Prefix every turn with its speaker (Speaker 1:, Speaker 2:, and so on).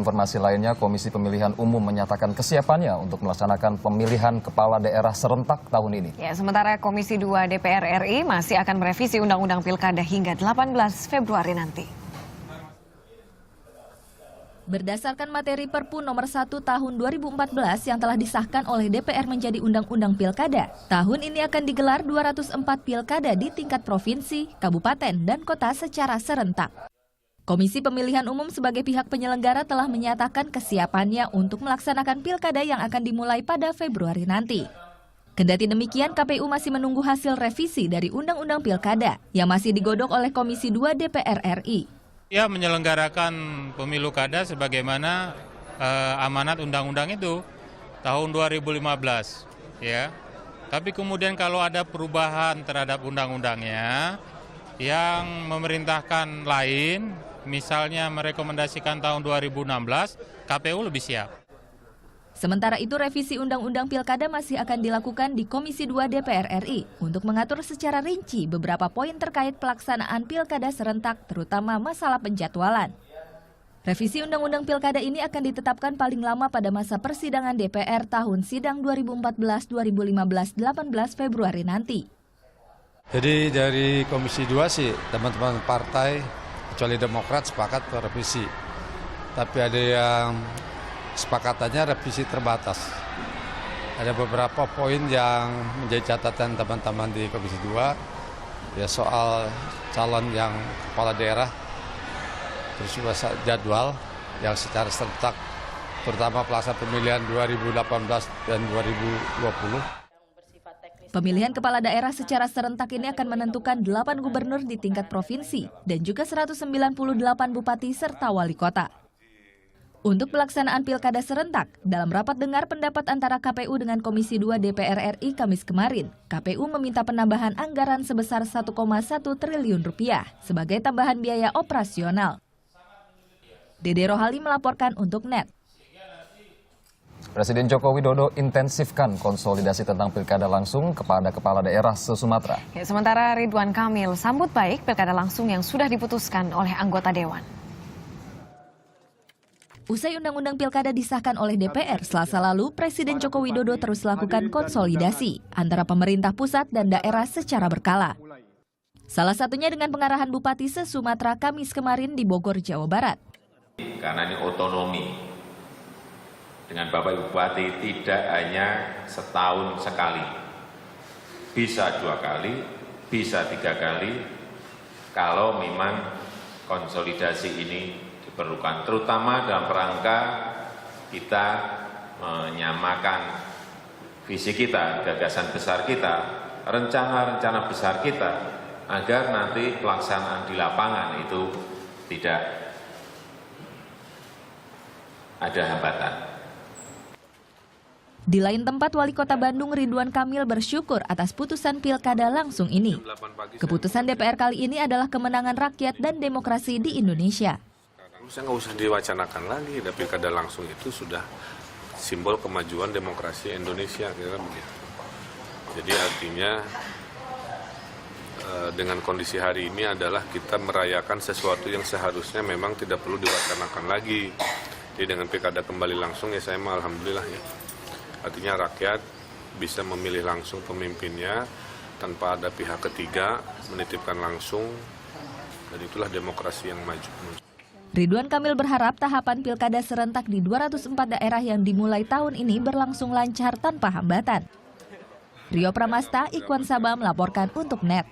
Speaker 1: informasi lainnya, Komisi Pemilihan Umum menyatakan kesiapannya untuk melaksanakan pemilihan kepala daerah serentak tahun ini.
Speaker 2: Ya, sementara Komisi 2 DPR RI masih akan merevisi Undang-Undang Pilkada hingga 18 Februari nanti.
Speaker 3: Berdasarkan materi Perpu nomor 1 tahun 2014 yang telah disahkan oleh DPR menjadi Undang-Undang Pilkada, tahun ini akan digelar 204 pilkada di tingkat provinsi, kabupaten, dan kota secara serentak. Komisi Pemilihan Umum sebagai pihak penyelenggara telah menyatakan kesiapannya untuk melaksanakan pilkada yang akan dimulai pada Februari nanti. Kendati demikian, KPU masih menunggu hasil revisi dari Undang-Undang Pilkada yang masih digodok oleh Komisi 2 DPR RI.
Speaker 4: Ya, menyelenggarakan pemilu kada sebagaimana amanat undang-undang itu tahun 2015 ya. Tapi kemudian kalau ada perubahan terhadap undang-undangnya yang memerintahkan lain, misalnya merekomendasikan tahun 2016, KPU lebih siap.
Speaker 3: Sementara itu, revisi Undang-Undang Pilkada masih akan dilakukan di Komisi 2 DPR RI untuk mengatur secara rinci beberapa poin terkait pelaksanaan pilkada serentak, terutama masalah penjadwalan. Revisi Undang-Undang Pilkada ini akan ditetapkan paling lama pada masa persidangan DPR tahun sidang 2014-2015 18 Februari nanti.
Speaker 5: Jadi dari Komisi 2 sih teman-teman partai, kecuali Demokrat, sepakat revisi. Tapi ada yang kesepakatannya revisi terbatas. Ada beberapa poin yang menjadi catatan teman-teman di Komisi 2, ya soal calon yang kepala daerah, terus juga jadwal yang secara serentak, terutama pelaksanaan pemilihan 2018 dan 2020.
Speaker 3: Pemilihan kepala daerah secara serentak ini akan menentukan 8 gubernur di tingkat provinsi dan juga 198 bupati serta wali kota. Untuk pelaksanaan pilkada serentak, dalam rapat dengar pendapat antara KPU dengan Komisi 2 DPR RI Kamis kemarin, KPU meminta penambahan anggaran sebesar 1,1 triliun rupiah sebagai tambahan biaya operasional. Dede Rohali melaporkan untuk NET.
Speaker 1: Presiden Joko Widodo intensifkan konsolidasi tentang pilkada langsung kepada kepala daerah se-Sumatera.
Speaker 2: Ya, sementara Ridwan Kamil sambut baik pilkada langsung yang sudah diputuskan oleh anggota Dewan.
Speaker 3: Usai Undang-Undang Pilkada disahkan oleh DPR Selasa lalu, Presiden Joko Widodo terus lakukan konsolidasi antara pemerintah pusat dan daerah secara berkala. Salah satunya dengan pengarahan Bupati se-Sumatera Kamis kemarin di Bogor, Jawa Barat.
Speaker 6: Karena ini otonomi. Dengan Bapak Ibu Bupati tidak hanya setahun sekali. Bisa 2 kali, bisa 3 kali, kalau memang konsolidasi ini diperlukan, terutama dalam rangka kita menyamakan visi kita, gagasan besar kita, rencana-rencana besar kita, agar nanti pelaksanaan di lapangan itu tidak ada hambatan.
Speaker 3: Di lain tempat, Wali Kota Bandung Ridwan Kamil bersyukur atas putusan pilkada langsung ini. Keputusan DPR kali ini adalah kemenangan rakyat dan demokrasi di Indonesia.
Speaker 7: Saya nggak usah diwacanakan lagi, pilkada langsung itu sudah simbol kemajuan demokrasi Indonesia, kira begitu. Jadi artinya dengan kondisi hari ini adalah kita merayakan sesuatu yang seharusnya memang tidak perlu diwacanakan lagi. Jadi dengan pilkada kembali langsung, ya saya mah alhamdulillah ya. Artinya rakyat bisa memilih langsung pemimpinnya tanpa ada pihak ketiga, menitipkan langsung, dan itulah demokrasi yang maju.
Speaker 3: Ridwan Kamil berharap tahapan pilkada serentak di 204 daerah yang dimulai tahun ini berlangsung lancar tanpa hambatan. Rio Pramasta, Ikhwan Sabah melaporkan untuk NET.